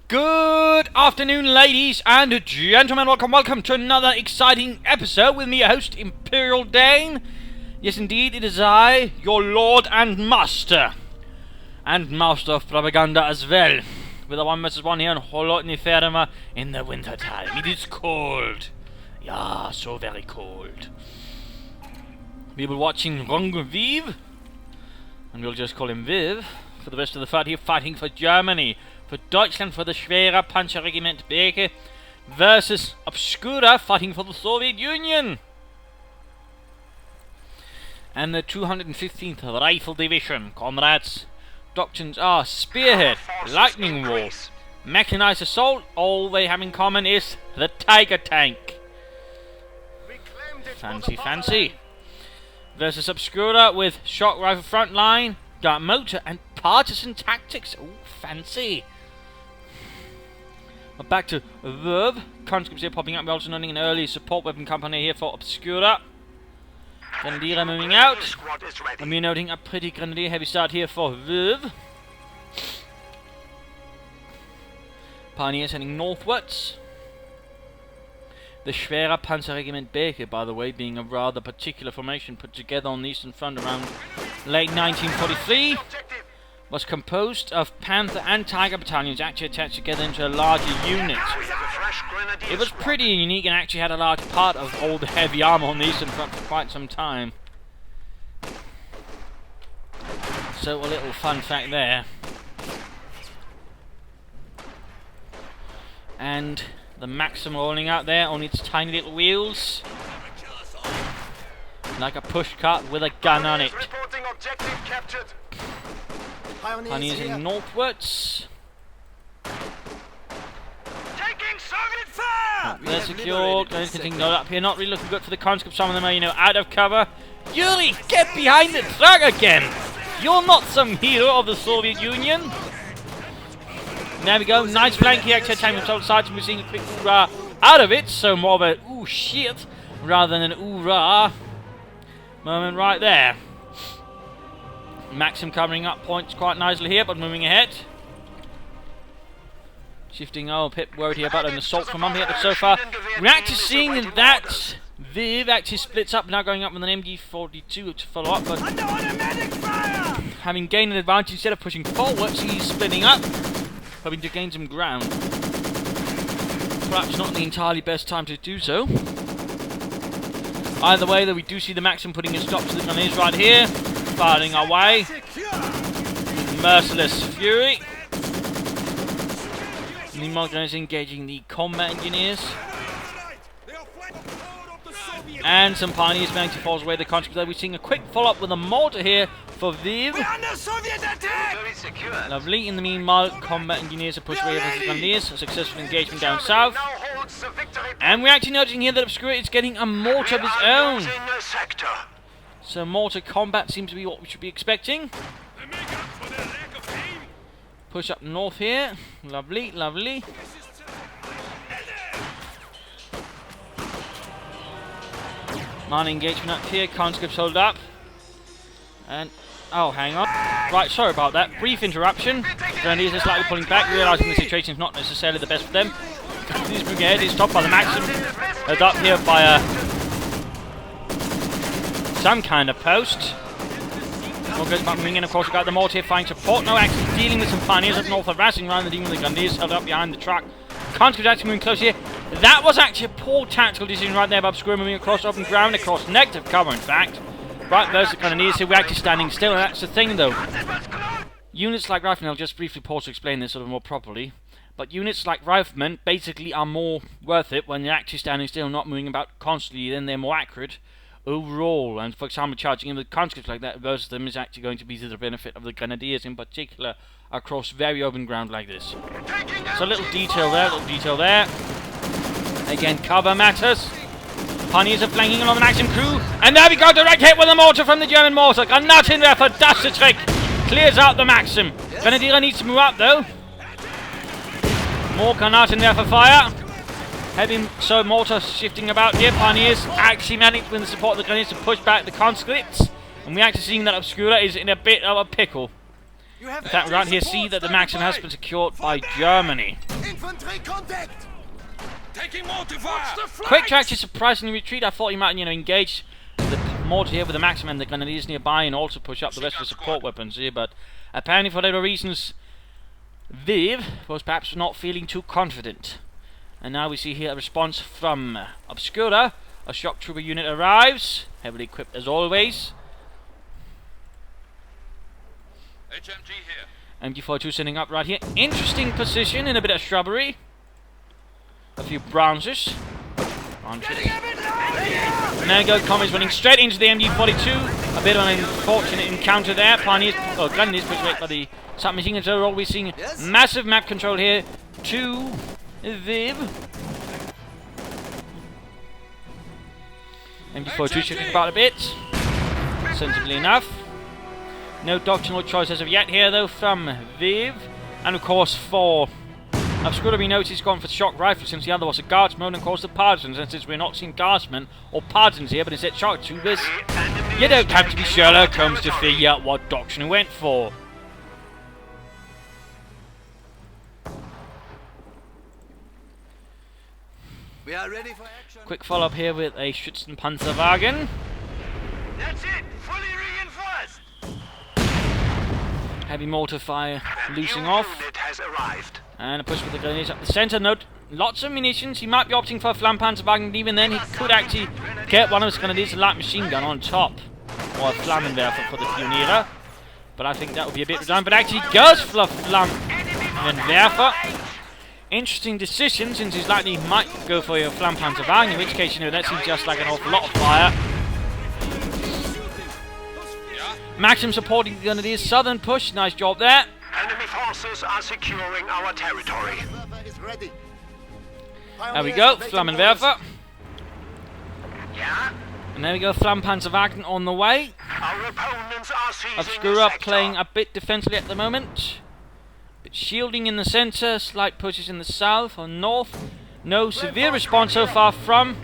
Good afternoon, ladies and gentlemen. Welcome to another exciting episode with me, your host, Imperial Dane. Yes, indeed, it is I, your Lord and Master of Propaganda as well. With a 1 vs 1 here on Holotniferma in the winter time. It is cold. Yeah, so very cold. We were watching Weve, and we'll just call him Weve, for the rest of the fight here, fighting for Germany. For Deutschland, for the Schwere Panzerregiment Beke, versus Obscura, fighting for the Soviet Union. And the 215th Rifle Division, comrades. Doctrines are Spearhead, Lightning Wall, Mechanized Assault. All they have in common is the Tiger Tank. Fancy. Versus Obscura with Shock Rifle Frontline, Dark Motor, and Partisan Tactics. Ooh, fancy. But back to Weve. Conscripts here popping up. We're also noting an early support weapon company here for Obscura. Grenadier moving out. And we're noting a pretty Grenadier heavy start here for Weve. Pioneers heading northwards. The Schwere Panzerregiment Beke, by the way, being a rather particular formation put together on the Eastern Front around late 1943, was composed of Panther and Tiger battalions actually attached together into a larger unit. It was pretty unique and actually had a large part of all the heavy armor on the Eastern Front for quite some time. So a little fun fact there. And the Maxim rolling out there on its tiny little wheels, like a push cart with a gun on it. Pioneers heading northwards. Taking Soviet fire! They're secured. Anything not up here. Not really looking good for the conscripts. Some of them are, out of cover. Yuri, get behind the truck again! You're not some hero of the Soviet Union. There we go. Nice flank here. Actually, time control sides, and we're seeing a quick hoorah out of it. So more of a ooh shit rather than an hoorah moment right there. Maxim covering up points quite nicely here, but moving ahead. Shifting, a bit worried here about an assault from here, but so far we're actually seeing that Weve actually splits up, now going up with an MG42 to follow up, but having gained an advantage instead of pushing forwards, he's splitting up, hoping to gain some ground. Perhaps not the entirely best time to do so. Either way, though, we do see the Maxim putting a stop to the Grenadiers right here. Firing our way. Merciless fury. Meanwhile, Grenadiers engaging the combat engineers. And some pioneers managing to force away the conscripts. We're seeing a quick follow-up with a mortar here for Weve. Lovely. In the meanwhile, combat engineers are pushed away against the Grenadiers. A successful engagement down south. And we're actually noticing here that Obscura is getting a mortar of his own. So mortar combat seems to be what we should be expecting. Push up north here. Lovely. Minor engagement up here. Conscripts hold up. And oh, hang on. Right, sorry about that. Brief interruption. Grenadiers are slightly pulling back, realising the situation is not necessarily the best for them. This brigade is stopped by the Maxim. Held up here by some kind of post. More goes back moving in, of course, we've got the mortar here finding support. No, actually dealing with some pioneers up north, harassing around the dealing with the Grenadiers held up behind the truck. Conscripts actually moving close here. That was actually a poor tactical decision right there by Obscura, moving across open ground, across negative cover, in fact. Right versus the Grenadiers here, we're actually standing still, and that's the thing, though. Units like Riflemen, I'll just briefly pause to explain this sort of more properly. But units like Riflemen basically are more worth it when they're actually standing still, not moving about constantly, then they're more accurate overall. And for example, charging in with conscripts like that versus them is actually going to be to the benefit of the Grenadiers in particular across very open ground like this. So a little detail there, Again, cover matters. Pioneers are flanking along the Maxim crew. And there we go, direct hit with a mortar from the German mortar. Granat in there for that's the trick. Clears out the Maxim. Grenadier needs to move up though. More Granat in there for fire. Heavy mortar shifting about here. Pioneers actually managed with the support of the Grenadiers to push back the conscripts. And we're actually seeing that Obscura is in a bit of a pickle. You have In fact, right here, see that the Maxim has been secured by Germany. infantry contact. Taking mortar fire. Quick track to surprisingly retreat. I thought he might, engage the mortar here with the Maxim and the Grenadiers nearby and also push up the rest of the support weapons here, but apparently for whatever reasons, Weve was perhaps not feeling too confident. And now we see here a response from Obscura. A shock trooper unit arrives, heavily equipped as always. HMG here. MG42 sending up right here. Interesting position in a bit of shrubbery. A few branches. And there we go, commies running straight into the MG42. A bit of an unfortunate encounter there. Pioneers, Grenadiers pushed back by the submachine guns. Overall, we're seeing massive map control here to Weve. MG42 shifting about a bit. Sensibly enough. No doctrinal choice as of yet here, though, from Weve. And of course, for Obscura, we notice he's gone for shock rifle since the other was a guardsman, and of course the partisans. And since we're not seeing guardsmen or partisans here, but instead shock troopers, you don't have to be Sherlock Holmes to figure out what doctrine he went for. We are ready for action. Quick follow-up here with a Schützenpanzerwagen. That's it. Fully reinforced. Heavy mortar fire loosing off. Unit has arrived. And a push with the grenades up the centre. Note, lots of munitions. He might be opting for a Flammenpanzerwagen, and even then he could actually get one of his grenadiers, a light machine gun on top. Or a Flammenwerfer for the Pioniere. But I think that would be a bit redundant. But actually goes for a Flammenwerfer. Interesting decision, since he's likely might go for your Flammenpanzerwagen, in which case, that seems just like an awful lot of fire. Maxim supporting the Grenadiers' southern push. Nice job there. Enemy forces are securing our territory. There we go, Flammenwerfer. Yeah. And there we go, Flammenpanzerwagen on the way. Our opponents are seizing Obscura the sector. playing a bit defensively at the moment. Bit shielding in the centre, slight pushes in the south or north. No severe response so far from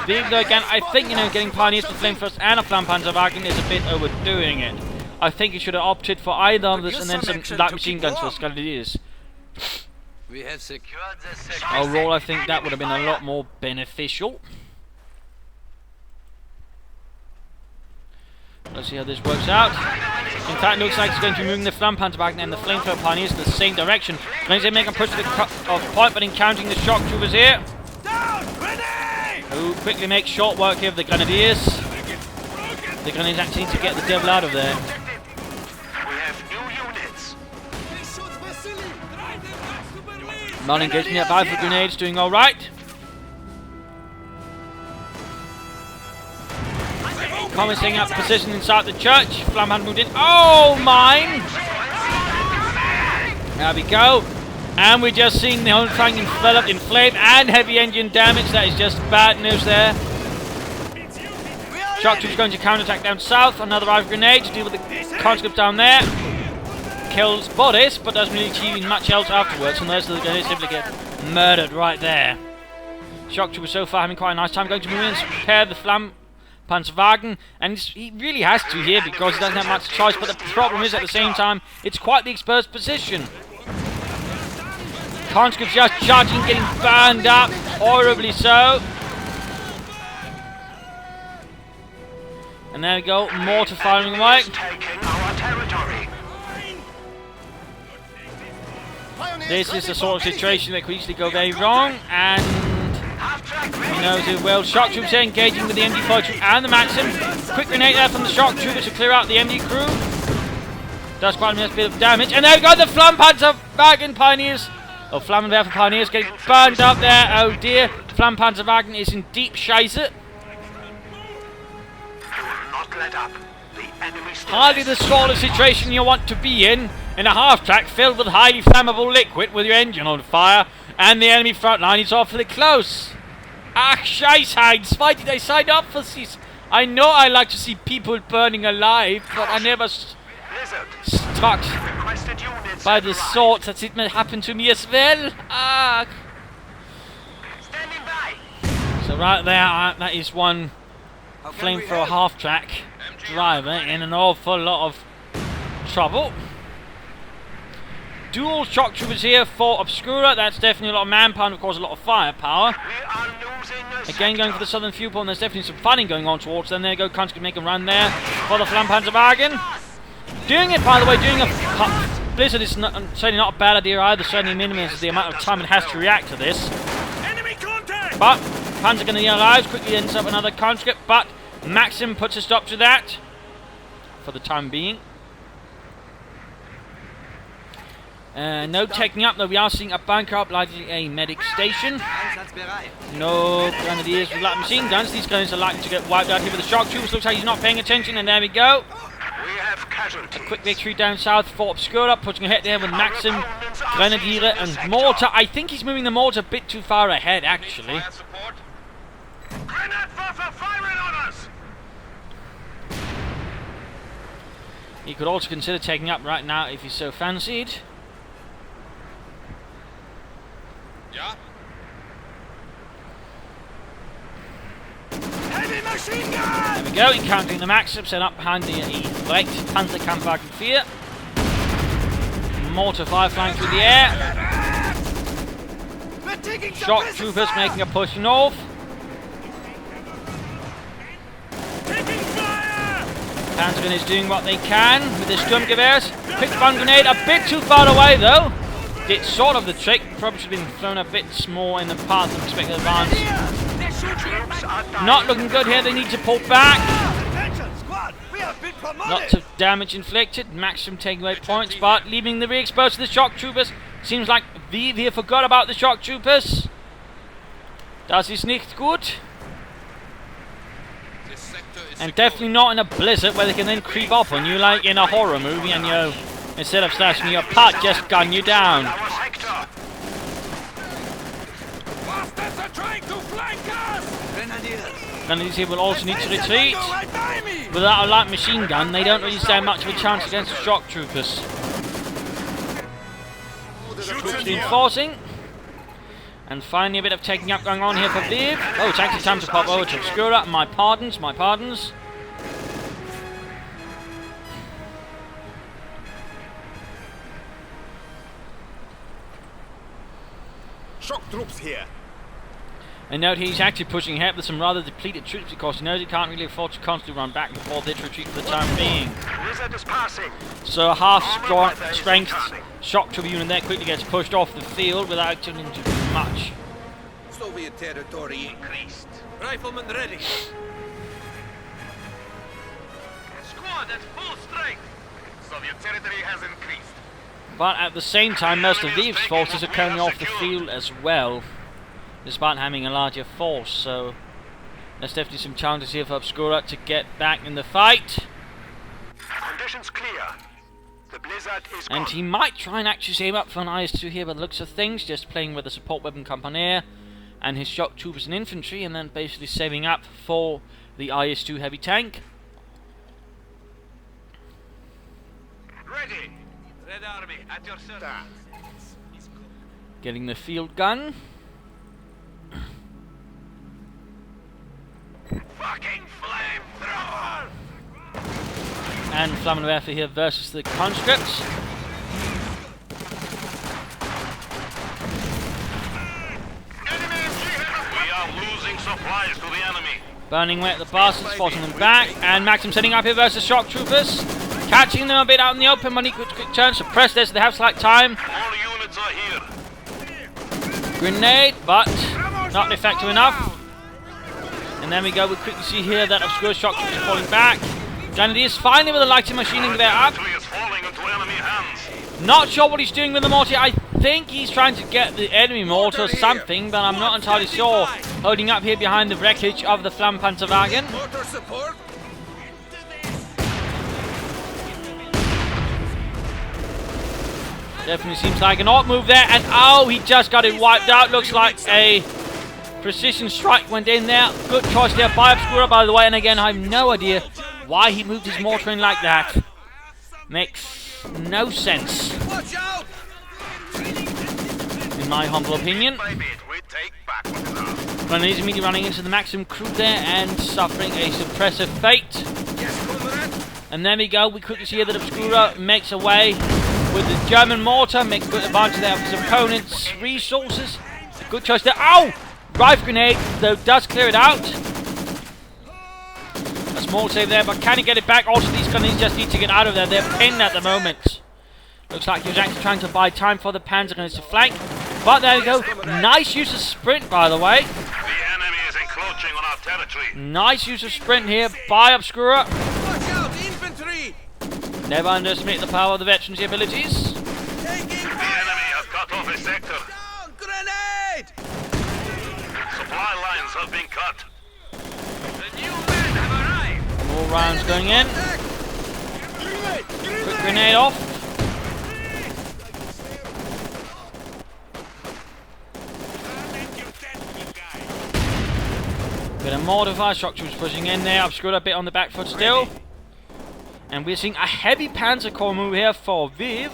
Weve, though again, I think, getting Pioneers to Flamethrowers and a Flammenpanzerwagen is a bit overdoing it. I think he should have opted for either of this and then some light machine guns for Grenadiers. We have secured the sector. Overall, I think that would have been a lot more beneficial. Let's see how this works out. In fact, it looks like he's going to be moving the Flammenpanzerwagen and the Flamethrower Pioneers in the same direction. Grenadiers make a push to the cut-off point, but encountering the shock troopers here. Who quickly make short work here of the Grenadiers. The Grenadiers actually need to get the devil out of there. We have new units. Non-engagement yet by the grenades, doing alright. Comets taking up position inside the church. Flammenwerfer moved in. Oh, mine! There we go. And we're just seeing the whole tank enveloped in flame and heavy engine damage. That is just bad news there. Shock troops going to counterattack down south. Another rifle grenade to deal with the conscripts down there. Kills bodies, but doesn't really achieve much else afterwards. And those of the grenades simply get murdered right there. Shock troopers so far having quite a nice time. Going to move in and prepare the Flammenpanzerwagen, and he really has to here because he doesn't have much choice, but the problem is at the same time it's quite the exposed position. Conscripts just charging, getting burned up, horribly so. And there we go, mortar firing away. Taking our territory. This is the sort of situation that could easily go very wrong, and he knows it well. Shock troops here engaging with the MG42 and the Maxim. Quick grenade there from the shock troopers to clear out the MG crew. Does quite a nice bit of damage. And there we go, the Flammenpanzerwagen Pioneers. Oh, Flammenwerfer Pioneers getting burned up there. Oh dear. Flammenpanzerwagen is in deep scheiße. We will not let up. The enemy still Hardly the sort of situation you want to be in a half-track filled with highly flammable liquid with your engine on fire. And the enemy front line is awfully close. Ach, Scheißheinz, why did I sign up for this? I know I like to see people burning alive, but I never struck requested units by have the arrived. sort that it may happen to me as well. Ah. Standing by. So right there, that is one flamethrower half-track driver in an awful lot of trouble. dual shock troopers here for Obscura. That's definitely a lot of manpower and of course a lot of firepower. Again going for the southern viewpoint, there's definitely some fighting going on towards them. There you go, Conch can make a run there for the Flampanzerwagen. Doing it, by the way, doing a blizzard is certainly not a bad idea either, certainly minimizes the amount of time it has to react to this. Enemy contact! But Panzer going to arrives, quickly ends up another conscript, but Maxim puts a stop to that for the time being. No taking up, though we are seeing a bunker up, likely a medic station. No grenadiers with light machine guns. These guns are likely to get wiped out here with the shock troopers. Looks like he's not paying attention, and there we go. A quick victory down south for Obscura, putting ahead there with Maxim, Grenadier and Mortar. I think he's moving the mortar a bit too far ahead, actually. He could also consider taking up right now if he so fancied. Yeah. Heavy machine gun! There we go, encountering the Maxim, set up behind the Brecht Panzerkampfwagen 4. Mortar fire flying through the air. Shock troopers making a push north. Panzergun is doing what they can with their Sturmgewehrs. Quick stun grenade, a bit too far away though. Did sort of the trick, probably should have been thrown a bit more in the path of expected advance. Not looking good here, they need to pull back. Lots of damage inflicted, Maxim taking away points, but leaving the rear exposed to the shock troopers. Seems like Weve here forgot about the shock troopers. Das ist nicht gut. And definitely not in a blizzard where they can then creep up on you like in a horror movie and you, instead of slashing you apart, just gun you down. Grenadiers here will also need to retreat. Without a light machine gun, they don't really stand much of a chance against the shock troopers. Troops reinforcing. And finally a bit of taking up going on here for Weve. Oh, it's actually time to pop over to Obscura. My pardons, my pardons. Shock troops here. And note he's actually pushing ahead with some rather depleted troops because he knows he can't really afford to constantly run back before this retreat for the time being. So a half-strength shock trooper unit there quickly gets pushed off the field without actually doing much. Soviet territory increased. Riflemen ready. Squad at full strength. Soviet territory has increased. But at the same time, most of Weve's forces are coming off the field as well, despite having a larger force, so there's definitely some challenges here for Obscura to get back in the fight. Conditions clear. The blizzard is and he might try and actually save up for an IS-2 here by the looks of things, just playing with the support weapon Companier and his shock troopers and infantry, and then basically saving up for the IS-2 heavy tank. Ready. Red Army at your service. Getting the field gun. Fucking flamethrower! And Flammenwerfer here versus the conscripts. We are losing supplies to the enemy. Burning away at the bastards, forcing them back. And Maxim setting up here versus shock troopers. Catching them a bit out in the open, but he could quick turn, suppress this, they have slight time. All units are here. Grenade, but not effective enough. And then we go, we quickly see here that Obscura shock troopers are falling back. Grenadiers finally with a lighting machining there up. Not sure what he's doing with the mortar. I think he's trying to get the enemy mortar or something, but I'm not entirely sure. Holding up here behind the wreckage of the Flammenpanzerwagen. Mortar support. Definitely seems like an odd move there, and oh, he just got it wiped out. Looks like a precision strike went in there. Good choice there by Obscura, by the way, and again, I have no idea why he moved his mortar in like that. Makes no sense, in my humble opinion. Grenadiers immediately running into the Maxim crew there and suffering a suppressive fate. And there we go, we quickly see that Obscura makes away with the German mortar, make good advantage there of his opponent's resources. Good choice there. Ow! Rifle grenade, though, does clear it out. A small save there, but can he get it back? Also, these gunners just need to get out of there. They're pinned at the moment. Looks like he was actually trying to buy time for the Panzer gunners to flank. But there we go. Nice use of sprint, by the way. The enemy is encroaching on our territory. Nice use of sprint here by Obscura. Watch out, infantry! Never underestimate the power of the veterans' abilities. Taking The fire! enemy has cut off a sector. Down! Grenade! Supply lines have been cut. The new men have arrived. More rounds going in. Attack! Quick grenade off. Bit of mortar fire, shock troops pushing in there. Obscura a bit on the back foot still. And we're seeing a heavy panzer corps move here for Weve.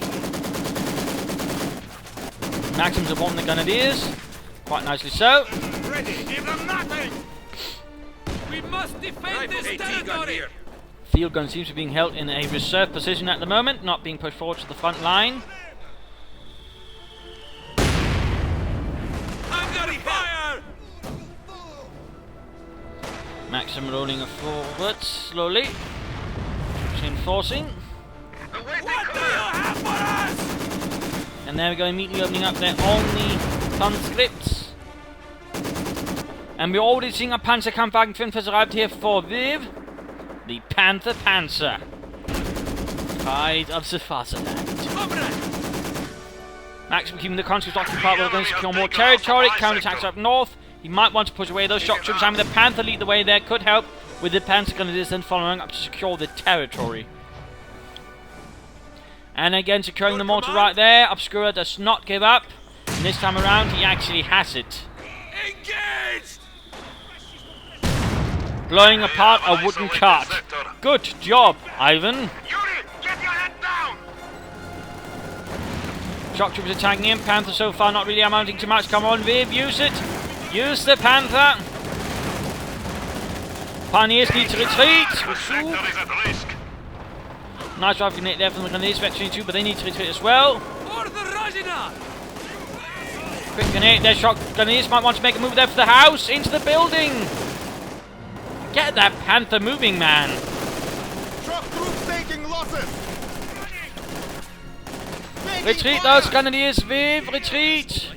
Maxims upon the grenadiers. Quite nicely so. Ready! Give them nothing! We must defend this territory. Field gun seems to be being held in a reserve position at the moment, not being pushed forward to the front line. Hungary fire! Maxim rolling forward slowly. Reinforcing. What do you have for us? And there we go, immediately opening up their only conscripts. And we're already seeing a Panzerkampfwagen has arrived here for Weve. The Panther Panzer. Pride of the Fatherland. Maxim keeping the conscripts occupied, we're going to secure more territory. Counterattacks up north. He might want to push away those shock troops. I mean, the Panther lead the way there could help with the Panzer Grenadiers then following up to secure the territory. And again, securing the mortar right there. Obscura does not give up. And this time around, he actually has it. Engaged! Blowing apart a wooden cart. Good job, Ivan. Yuri, get your head down! Shock troopers attacking in. Panther so far not really amounting to much. Come on, Viv, use it. Use the Panther. Pioneers need to retreat. Sector is at risk. Nice rifle grenade there from the Grenadiers, Veteran 2, but they need to retreat as well. For the Rajina! Quick grenade there, shock Grenadiers might want to make a move there for the house, into the building. Get that Panther moving, man. Shock troops taking losses! Retreat those Grenadiers, Viv, retreat.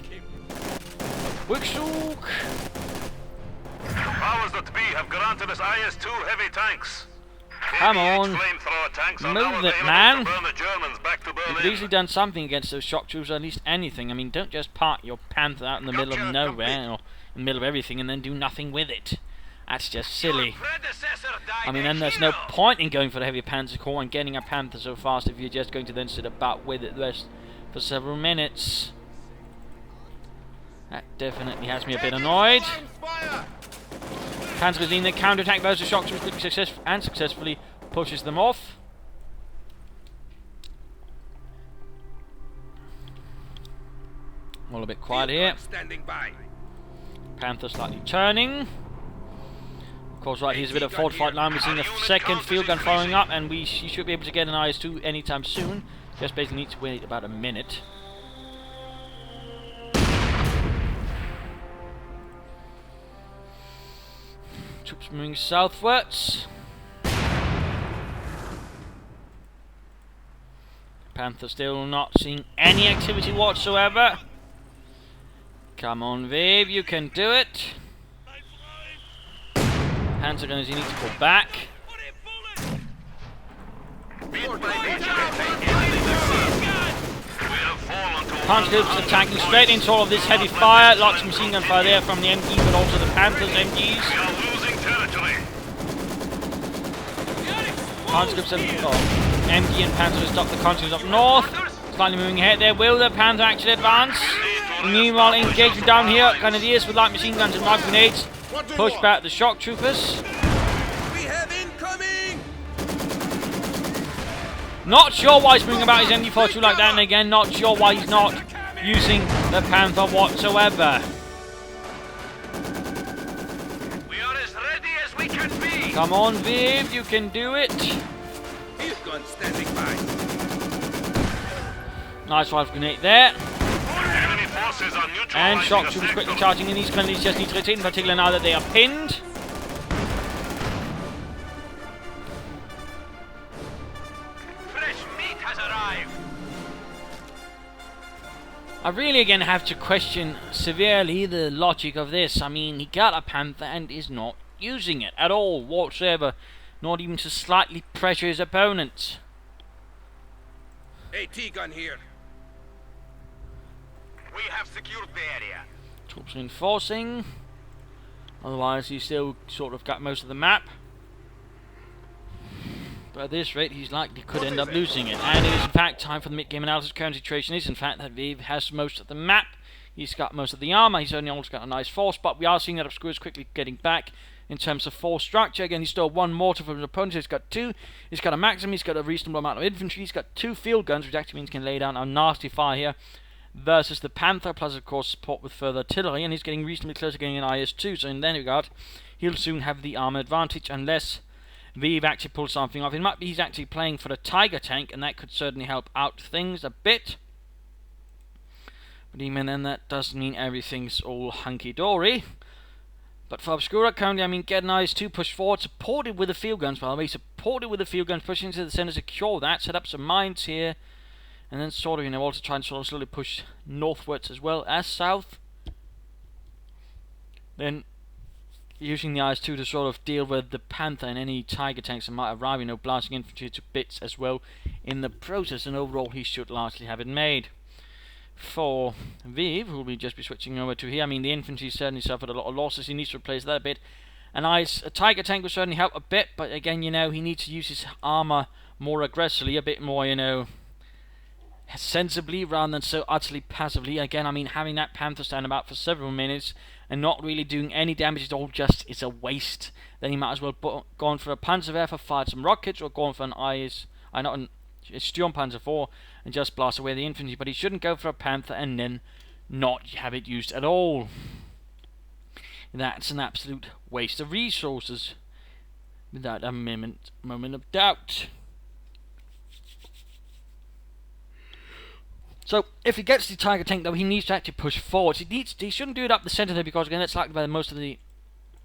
Rückzug. Powers that be have granted us IS-2 heavy tanks. Come on. Flamethrower tanks are Move now it, available man. to burn the Germans back to You could Berlin. easily done something against those shock troops, or at least anything. I mean, don't just park your Panther out in the middle of nowhere, or in the middle of everything, and then do nothing with it. That's just silly. I mean, then there's no point in going for the heavy Panzer Corps and getting a Panther so fast if you're just going to then sit about with it the rest for several minutes. That definitely has me a bit annoyed. Panzer is in the counterattack versus shock troops quickly successfully pushes them off. All a bit quiet here. Standing by. Panther slightly turning. Of course, right here's a bit of fortified line. We're seeing a second field gun firing up, and he should be able to get an IS-2 anytime soon. Just basically need to wait about a minute. Troops moving southwards. Panther still not seeing any activity whatsoever. Come on, Viv, you can do it. Panzer gunners, you need to pull back. Conscripts attacking straight into all of this heavy fire. Lots of machine gun fire there from the MG, but also the Panthers MGs. We are losing territory. Conscripts and MG and Panther stop the conscripts up north. Slightly moving ahead there. Will the Panther actually advance? Meanwhile, engaging down here, Grenadiers with light machine guns and rifle grenades push back the shock troopers. We have incoming! Not sure why he's moving about his MD-42 like that, and again, not sure why he's not using the Panther whatsoever. We are as ready as we can be. Come on, Viv, you can do it. Field gun standing by. Nice rifle grenade there. Enemy forces are neutralizing And shock the troopers quickly sector. charging in. These gunneries just need to rotate, in particular now that they are pinned. Fresh meat has arrived. I really again have to question severely the logic of this. I mean, he got a Panther and is not using it at all whatsoever. Not even to slightly pressure his opponent. AT gun here. We have secured the area. Troops reinforcing. Otherwise, he's still sort of got most of the map. But at this rate, he's likely could end up losing it. And it is in fact time for the mid-game analysis. Current situation is in fact that Weve has most of the map. He's got most of the armor. He's only almost got a nice force, but we are seeing that Obscura is quickly getting back in terms of force structure. Again, he's still one mortar from his opponent. He's got two. He's got a maximum. He's got a reasonable amount of infantry. He's got two field guns, which actually means he can lay down a nasty fire here. Versus the Panther, plus of course support with further artillery, and he's getting reasonably close to getting an IS-2, so in that regard, he'll soon have the armor advantage, unless Weve actually pulls something off. It might be he's actually playing for the Tiger tank, and that could certainly help out things a bit. But even then, that doesn't mean everything's all hunky-dory. But for Obscura, currently, I mean, get an IS-2 push forward, supported with the field guns, by the way, supported with the field guns, pushing into the center, secure that, set up some mines here. And then sort of, you know, also try and sort of slowly push northwards as well as south. Then using the IS-2 to sort of deal with the Panther and any Tiger tanks that might arrive, you know, blasting infantry to bits as well in the process. And overall, he should largely have it made. For Weve, who will just be switching over to here, I mean, the infantry certainly suffered a lot of losses. He needs to replace that a bit. A Tiger tank will certainly help a bit, but again, you know, he needs to use his armor more aggressively, a bit more, you know, sensibly rather than so utterly passively. Again, I mean, having that Panther stand about for several minutes and not really doing any damage at all just is a waste. Then he might as well go on for a Panzerwerfer, fire some rockets, or go on for an Sturmpanzer 4 and just blast away the infantry. But he shouldn't go for a Panther and then not have it used at all. That's an absolute waste of resources, without a moment of doubt. So, if he gets the Tiger tank, though, he needs to actually push forward. He shouldn't do it up the centre there, because, again, that's likely where most of the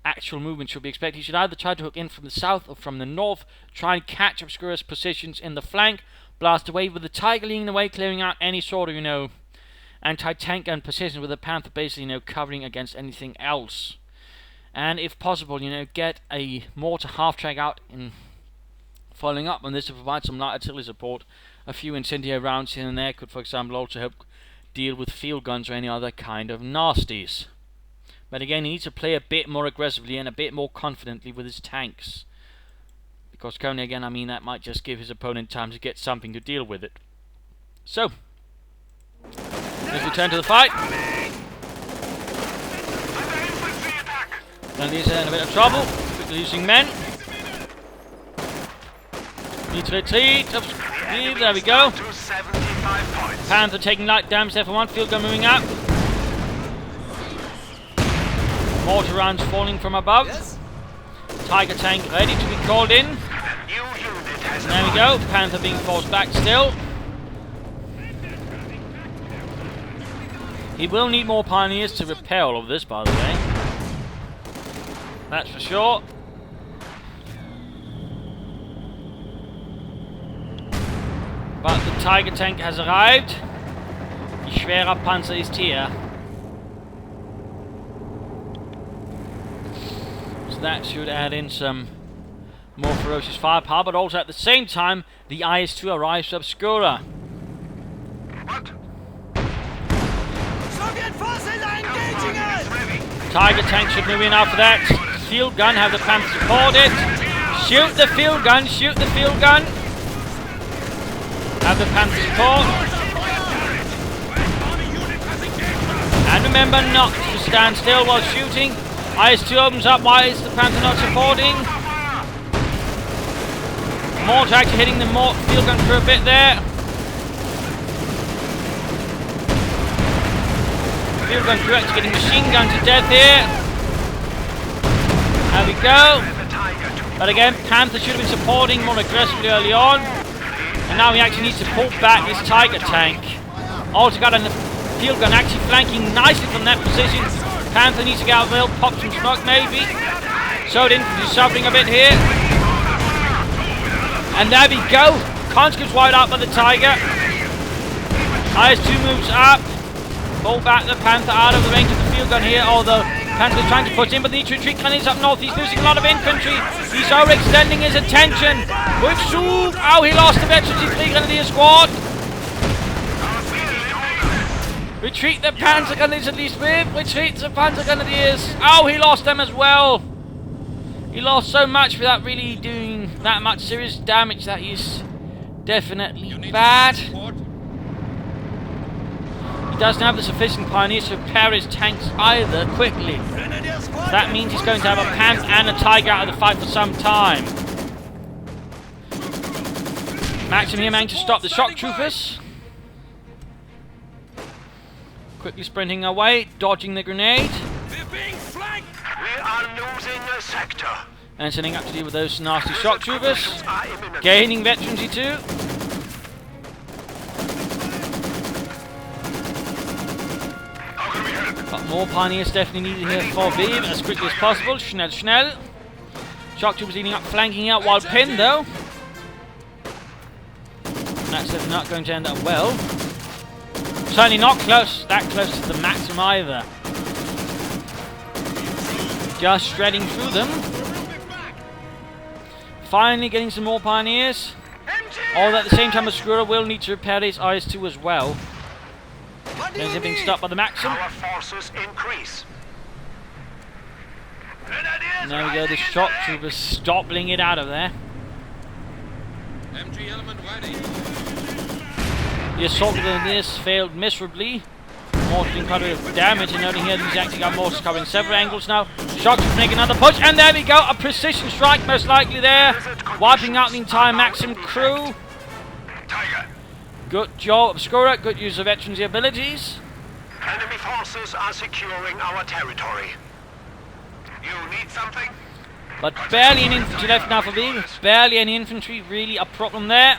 actual movement should be expected. He should either try to hook in from the south or from the north, try and catch Obscura's positions in the flank, blast away with the Tiger leading the way, clearing out any sort of, you know, anti-tank gun position, with the Panther basically, you know, covering against anything else. And if possible, you know, get a mortar half-track out in following up on this to provide some light artillery support. A few incendiary rounds here and there could, for example, also help deal with field guns or any other kind of nasties. But again, he needs to play a bit more aggressively and a bit more confidently with his tanks. Because currently, again, I mean, that might just give his opponent time to get something to deal with it. So, let's return to the fight. And these are in a bit of trouble. Quickly losing men. Need to retreat. There we go. Panther taking light damage there for one. Field gun moving up. Mortar rounds falling from above. Yes. Tiger tank ready to be called in. There we go. Panther being forced back still. He will need more pioneers to repair all of this, by the way. That's for sure. But the Tiger tank has arrived. Die schwere Panzer ist hier. So that should add in some more ferocious firepower, but also at the same time, the IS-2 arrives to Obscura. What? Soviet forces are engaging us! Tiger tank should move in after that. Field gun, have the Panther support it. Shoot the field gun, shoot the field gun. Have the Panther support. And remember not to stand still while shooting. IS-2 opens up. Why is the Panther not supporting? Mortar actually hitting the field gun for a bit there. Field gun crew actually getting machine gunned to death here. There we go. But again, Panther should have been supporting more aggressively early on. And now he actually needs to pull back this Tiger tank. Also got a field gun actually flanking nicely from that position. Panther needs to get out of the middle, pop some smoke maybe. So the infantry suffering a bit here. And there we go. Conscripts wiped out by the Tiger. IS-2 moves up. Pull back the Panther out of the range of the field gun here, although Panther's trying to push in, but the retreat gun is up north. He's losing a lot of infantry. He's overextending his attention. With Soog. Oh, he lost the veterans. He's 3 Grenadier squad. Retreat the Panzer Grenadiers at least with. Retreat the Panzer Grenadiers. Oh, he lost them as well. He lost so much without really doing that much serious damage. That is definitely bad. He doesn't have the sufficient pioneers to repair his tanks either quickly. That means he's going to have a Panther and a Tiger out of the fight for some time. Maxim here managed to stop the shock troopers. Quickly sprinting away, dodging the grenade. We're being flanked! We are losing a sector. And sending up to deal with those nasty shock troopers. Gaining veterancy too. But more pioneers definitely needed here for Weve as quickly as possible. Schnell. Shock troopers leading up, flanking out while pinned though. That's definitely not going to end up well. Certainly not that close to the Maxim either. Just shredding through them. Finally getting some more pioneers. Although at the same time Obscura will need to repair his IS-2 as well. They're being stopped by the Maxim. Our forces increase. And there we go, the shock troopers stopping it out of there. MG element ready. The assault grenadiers failed miserably. Mortars doing quite a bit of damage, and noting here these actually got mortars covering several angles now. Shock troopers making another push, and there we go, a precision strike most likely there. Wiping out the entire Maxim crew. Tiger. Good job, Obscura, good use of veterans' abilities. Enemy forces are securing our territory. You need something? But barely any infantry left now for Weve. Barely any infantry, really a problem there.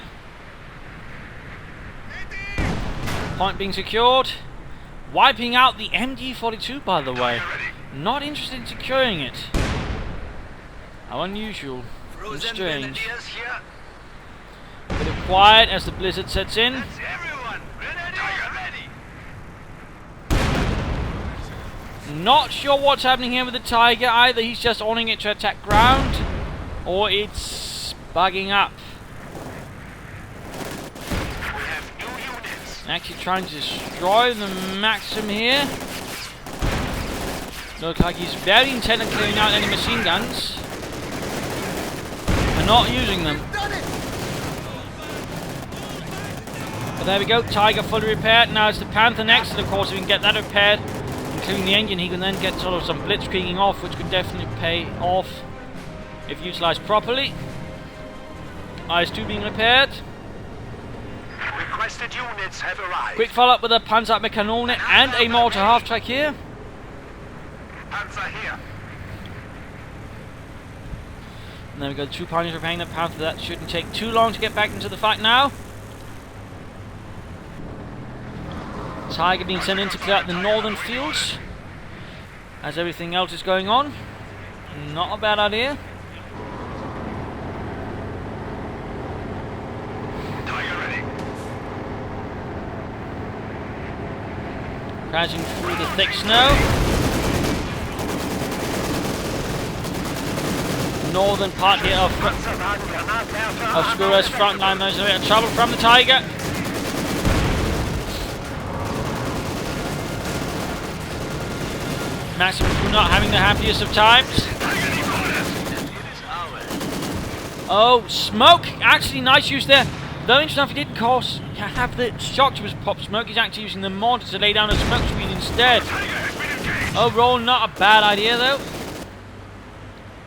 Point being secured. Wiping out the MG42, by the way. Not interested in securing it. How unusual and strange. Here. Bit of quiet as the blizzard sets in. Everyone, Tiger ready. Not sure what's happening here with the Tiger. Either he's just owning it to attack ground, or it's bugging up. We have new units. Actually trying to destroy the Maxim here. Looks like he's very intent on clearing out any machine guns. And not using them. But there we go, Tiger fully repaired. Now it's the Panther next, and of course if we can get that repaired, including the engine, he can then get sort of some blitzkrieging off, which could definitely pay off if utilised properly. IS-2 being repaired. Requested units have arrived. Quick follow-up with a Panzerabwehrkanone and a mortar half-track here. Panzer here. And there we go, the 2 pioneers repairing the Panther. That shouldn't take too long to get back into the fight now. Tiger being sent in to clear out the northern fields as everything else is going on. Not a bad idea. Tiger ready. Crashing through the thick snow. Northern part here of Obscura's front line. There's a bit of trouble from the Tiger. Maxim not having the happiest of times. Oh, smoke! Actually, nice use there. Though interesting enough, he did course have the shock troopers pop smoke. He's actually using the mortar to lay down a smoke screen instead. Overall, not a bad idea though.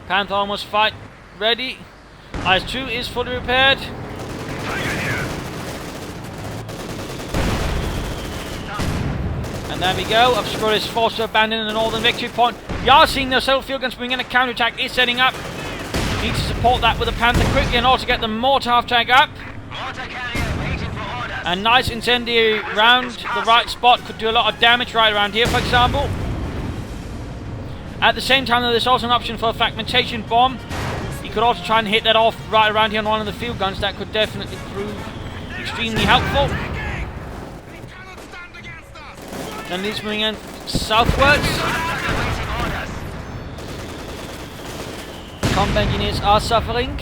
Panther almost fight ready. IS-2 is fully repaired. And there we go. Obscura is forced to abandon the northern victory point. You are seeing the several field guns moving in. A counterattack is setting up. Needs to support that with a Panther quickly and also get the mortar half-track up. A nice incendiary round the right spot could do a lot of damage right around here, for example. At the same time, though, there's also an option for a fragmentation bomb. You could also try and hit that off right around here on one of the field guns. That could definitely prove extremely helpful. And he's moving in southwards. Combat engineers are suffering.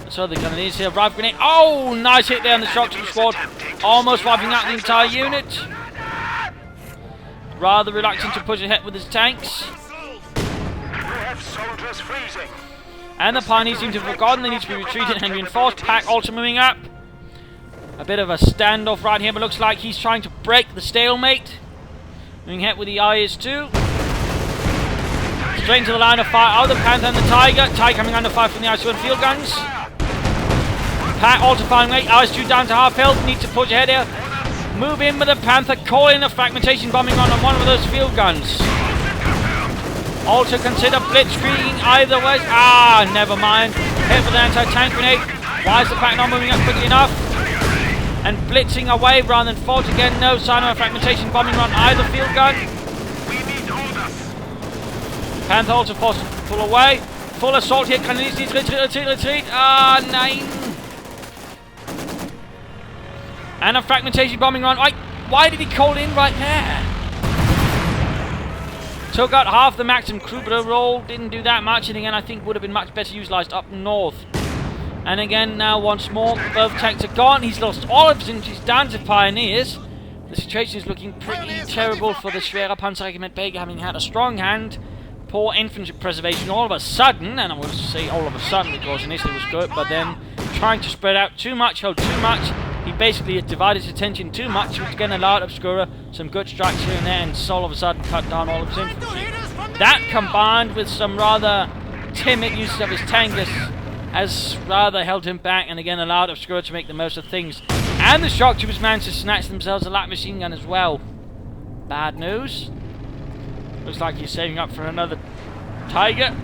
So the Grenadiers here, Rive Grenade. Oh, nice hit there on the shock troop squad. Almost wiping out the entire unit. Rather reluctant to push ahead with his tanks. And the Pioneers seem to have forgotten they need to be retreated and reinforced. Pack also moving up. A bit of a standoff right here, but looks like he's trying to break the stalemate. Moving ahead with the IS-2. Straight into the line of fire. Oh, the Panther and the Tiger. Tiger coming under fire from the IS-2 and field guns. Pack also firing late. IS-2 down to half health. Needs to push ahead here. Move in with the Panther. Call in a fragmentation bombing on one of those field guns. Also consider blitzkrieging either way. Ah, never mind. Hit with an anti-tank grenade. Why is the Pack not moving up quickly enough? And blitzing away rather than fought again. No sign of a fragmentation bombing on either field gun. Panther also forced to pull away. Full assault here. Grenadiers need to retreat. Ah, 9. And a fragmentation bombing run. Why did he call in right there? Took out half the maximum crew, but overall didn't do that much. And again, I think would have been much better utilised up north. And again, now once more, both tanks are gone. He's lost all of his infantry down to Pioneers. The situation is looking pretty terrible for the Schwere Panzerregiment Bega, having had a strong hand. Poor infantry preservation all of a sudden, and I will say all of a sudden because initially it was good, but then trying to spread out too much, hold too much. He basically divided his attention too much, which again allowed Obscura some good strikes here and there, and so all of a sudden cut down all of his infantry. That combined with some rather timid use of his tankers has rather held him back, and again allowed Obscura to make the most of things. And the shock troopers managed to snatch themselves a light machine gun as well. Bad news. Looks like he's saving up for another Tiger.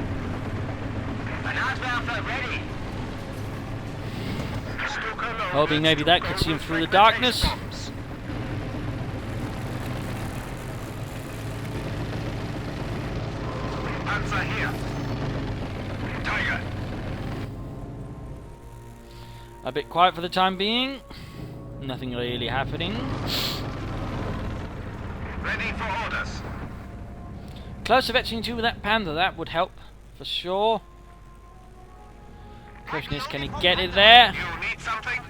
Hoping maybe that could see him through the darkness. Panzer here. Tiger. A bit quiet for the time being. Nothing really happening. Ready for orders. Close to vetching 2 with that Panther, that would help for sure. Question is, can he get it there? You need something?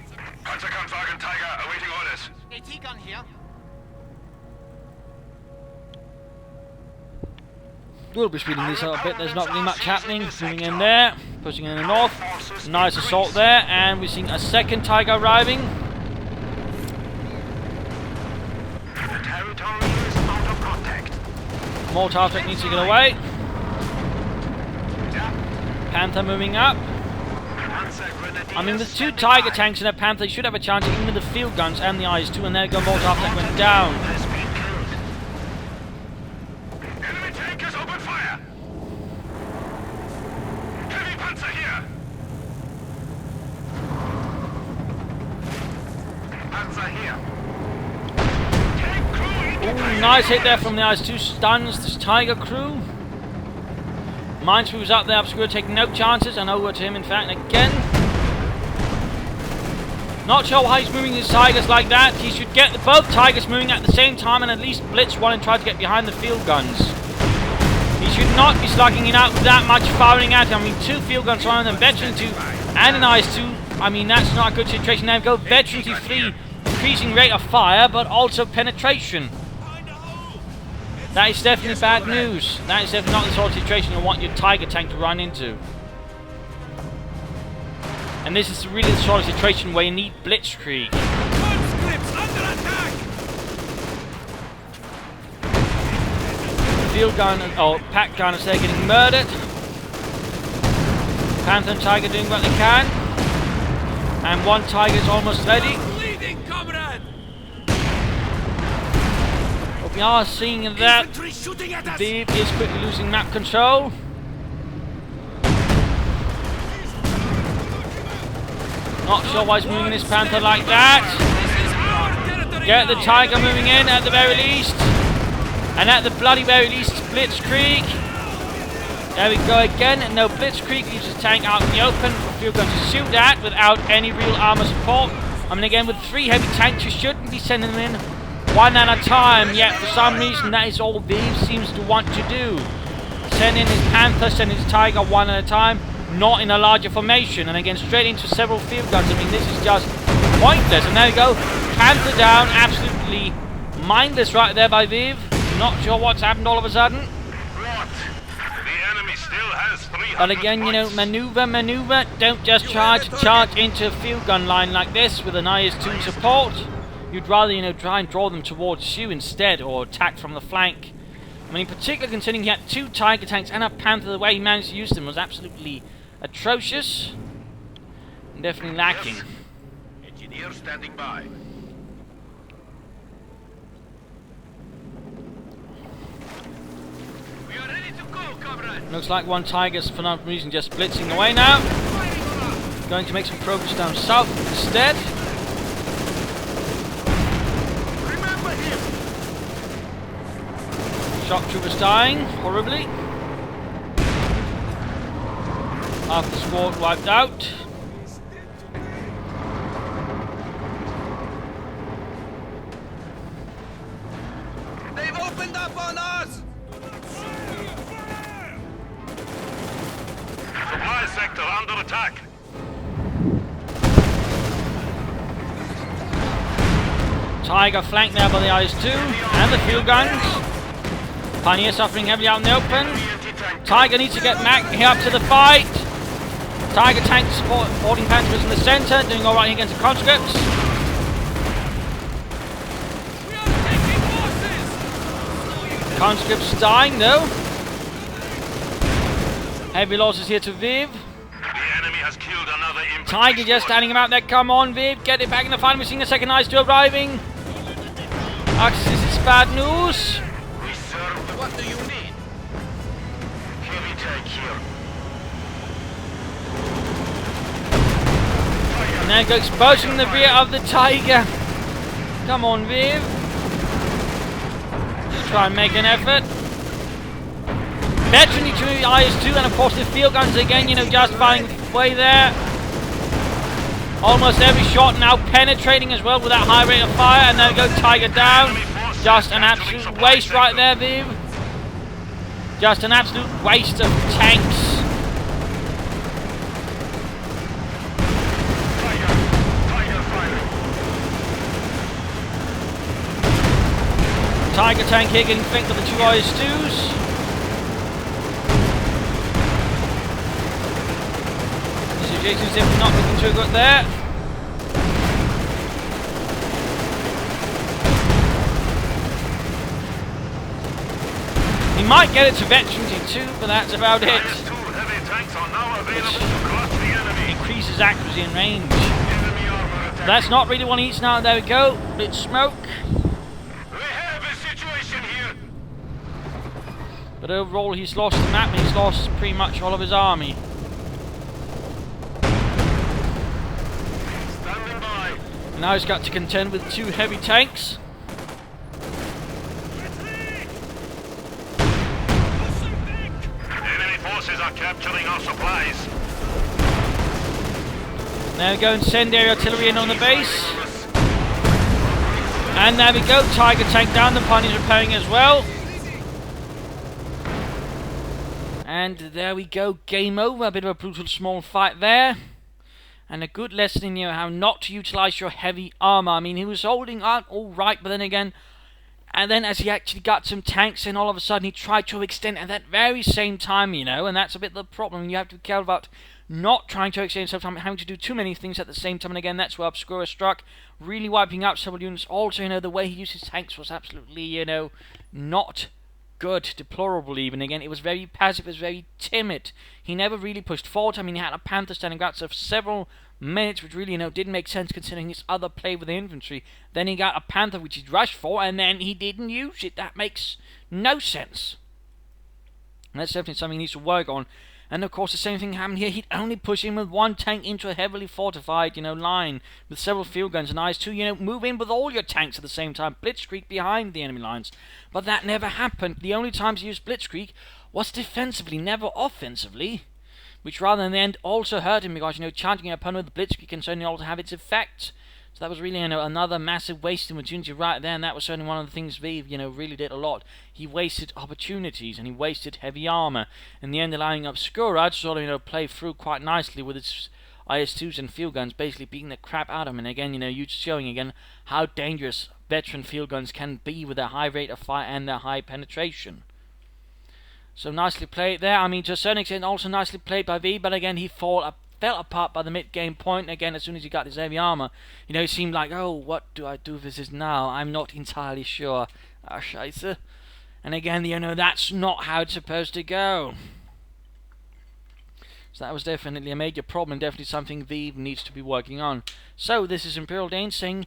Panzerkampfwagen Tiger awaiting orders. AT gun here. We'll be speeding this up a bit, there's not really much happening. Moving in there, pushing in the north. Nice assault there, and we're seeing a second Tiger arriving. The territory is out of contact. Mortar tech needs to get away. Panther moving up. I mean, with 2 Tiger tanks and a Panther, you should have a chance even with the field guns and the IS-2, and there go Mortar tech went down. Enemy tank has opened fire. Heavy Panzer here. Panzer here. Tank crew Ooh, nice hit there from the IS-2, stuns this Tiger crew. Minesweeper's up there, Obscura taking no chances, and over to him in fact again. Not sure why he's moving his Tigers like that. He should get both Tigers moving at the same time and at least blitz one and try to get behind the field guns. He should not be slugging it out with that much firing at him. I mean, 2 field guns, one of them veteran 2 and an IS-2. I mean, that's not a good situation. Now go veteran 3, increasing rate of fire, but also penetration. That is definitely bad news. That is definitely not the sort of situation you want your Tiger tank to run into. And this is really the sort of situation where you need blitzkrieg. Conscripts under attack. Field gun, or pack gunners there getting murdered. Panther and Tiger doing what they can. And 1 Tiger is almost ready. Leading, comrade. But we are seeing that Infantry shooting at us. Weve is quickly losing map control. Not sure why he's moving this Panther like that. Get the Tiger moving in at the very least. And at the bloody very least, Blitzkrieg. There we go again. No, Blitzkrieg leaves his tank out in the open for field gun to shoot at without any real armor support. I mean, again, with 3 heavy tanks, you shouldn't be sending them in one at a time. Yet, for some reason, that is all Weve seems to want to do. Send in his Panther, send in his Tiger one at a time, not in a larger formation. And again, straight into several field guns. I mean, this is just pointless. And there we go. Panther down, absolutely mindless right there by Weve. Not sure what's happened all of a sudden. What? The enemy still has 300 But again, you know, maneuver. Don't just charge into a field gun line like this with an IS-2 support. You'd rather, you know, try and draw them towards you instead, or attack from the flank. I mean, in particular, considering he had 2 Tiger tanks and a Panther, the way he managed to use them was absolutely atrocious. And definitely lacking. Yes. Engineer standing by. We are ready to go, comrade. Looks like one Tiger's for no reason just blitzing away now. Going to make some progress down south instead. Remember him. Shock troopers dying horribly. Half the squad wiped out. They've opened up on us. Supply sector under attack. Tiger flanked there by the IS-2 and the field guns. Pioneer suffering heavily out in the open. Tiger needs to get Mac here up to the fight. Tiger tank supporting Panthers in the centre, doing alright against the conscripts. We are taking horses. Conscripts dying though. Heavy losses here to Weve. The enemy has killed another infantry Tiger just squad. standing about there. Come on, Weve, get it back in the fight. We're seeing a second IS-2 arriving. Axis is bad news. We serve. What do you need? Heavy tank here. And there goes exposing the rear of the Tiger. Come on, Weve. Just try and make an effort. Veteran to the IS-2 and of course the field guns again, you know, just finding way there. Almost every shot now penetrating as well with that high rate of fire. And there we go, Tiger down. Just an absolute waste right there, Weve. Just an absolute waste of tanks. Tiger tank here getting flinked with the 2 IS-2s. The situation simply not looking too good there. He might get it to Veterancy too, but that's about it. IS-2 heavy tanks are now available to crush the enemy. Increases accuracy and range. Enemy armor attack. That's not really what he needs now. There we go. Bit smoke. We have a situation here. But overall, he's lost the map and he's lost pretty much all of his army. Standing by. Now he's got to contend with 2 heavy tanks. Enemy forces are capturing our supplies. Now we go incendiary artillery in on the base. And there we go, Tiger tank down, the Pioneer's repairing as well. And there we go, game over. A bit of a brutal small fight there. And a good lesson in, you know, how not to utilise your heavy armour. I mean, he was holding out alright, but then again, and then as he actually got some tanks in, all of a sudden he tried to extend at that very same time, you know, and that's a bit the problem. You have to be careful about not trying to extend sometimes, having to do too many things at the same time, and again, that's where Obscura struck, really wiping out several units. Also, you know, the way he used his tanks was absolutely, you know, not good, deplorable even. Again, it was very passive, it was very timid. He never really pushed forward. I mean, he had a Panther standing out for several minutes, which really, you know, didn't make sense considering his other play with the infantry. Then he got a Panther which he rushed for, and then he didn't use it. That makes no sense. And that's definitely something he needs to work on. And of course the same thing happened here. He'd only push in with one tank into a heavily fortified, line with several field guns and eyes to, move in with all your tanks at the same time, blitzkrieg behind the enemy lines. But that never happened. The only times he used blitzkrieg was defensively, never offensively. Which rather in the end also hurt him because, charging an opponent with the blitzkrieg can certainly also have its effect. So that was really, another massive wasted opportunity right there, and that was certainly one of the things Weve, really did a lot. He wasted opportunities, and he wasted heavy armor. In the end, allowing Obscura to sort of, play through quite nicely with its IS-2s and field guns, basically beating the crap out of him. And again, you showing again how dangerous veteran field guns can be with their high rate of fire and their high penetration. So nicely played there. I mean, to a certain extent, also nicely played by Weve, but again, he fell apart by the mid-game point. Again, as soon as he got his heavy armor, it seemed like, oh, what do I do with this now? I'm not entirely sure. Ah, scheiße. And again, that's not how it's supposed to go. So that was definitely a major problem, definitely something Weve needs to be working on. So, this is Imperial Dane saying,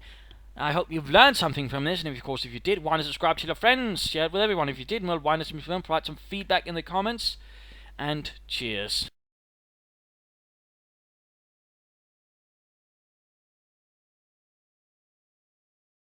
I hope you've learned something from this, and of course, if you did, why not subscribe to your friends, share it with everyone. If you did, well, why not provide some feedback in the comments, and cheers.